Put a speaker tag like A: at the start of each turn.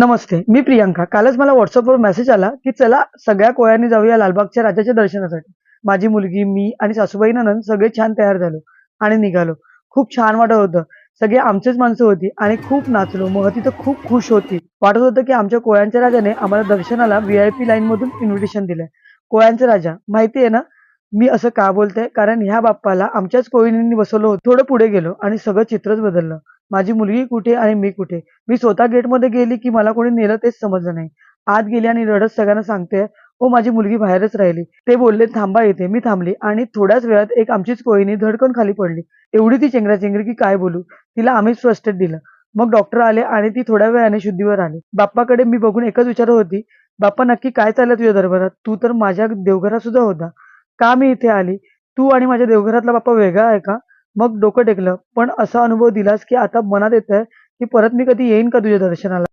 A: नमस्ते, मी प्रियांका. कालच मला WhatsAppवर मेसेज आला, की चला सगळ्या कोळ्यांनी जाऊया लालबागच्या राजाच्या दर्शनासाठी. माझी मुलगी, मी आणि सासूबाई नणंद सगळे छान तयार झालो आणि निघालो. खूप छान वाटत होतं. सगळे आमचीच माणसं होती आणि खूप नाचलो. महती तर खूप खुश होती. वाटत होतं, की आमच्या कोळ्यांच्या राजाने आम्हाला दर्शनाला व्ही-आय-पी लाईनमधून इन्व्हिटेशन दिलंय. कोळ्यांचा राजा, माहिती आहे ना, मी असं का बोलते? कारण ह्या बाप्पाला आमच्याच कोळींनी बसवलं होतं. थोडं पुढे गेलो आणि सगळं चित्रच बदललं. माझी मुलगी कुठे आणि मी कुठे? मी स्वतः गेटमध्ये गेली, की मला कोणी नेलं तेच समजलं नाही. आत गेली आणि रडत सगळ्यांना सांगते, "ओ माझी मुलगी बाहेरच राहिली." ते बोलले, "थांबा इथे." मी थांबली आणि थोड्याच वेळात एक आमचीच कोळीनी धडकन खाली पडली. एवढी ती चेंगराचेंगरी की काय बोलू. तिला आम्हीच फर्स्ट एड दिलं. मग डॉक्टर आले आणि ती थोड्या वेळाने शुद्धीवर आली. बाप्पाकडे मी बघून एकच विचारत होती, "बाप्पा नक्की काय चाललंय तुझ्या दरबारात? तू तर माझ्या देवघरात सुद्धा होता. का मी इथे आली? तू आणि माझ्या देवघरातला बाप्पा वेगळा आहे का?" मग डोकं टेकलं. पण असा अनुभव दिलास, की आता मनात येतंय, की परत मी कधी येईन का तुझ्या दर्शनाला?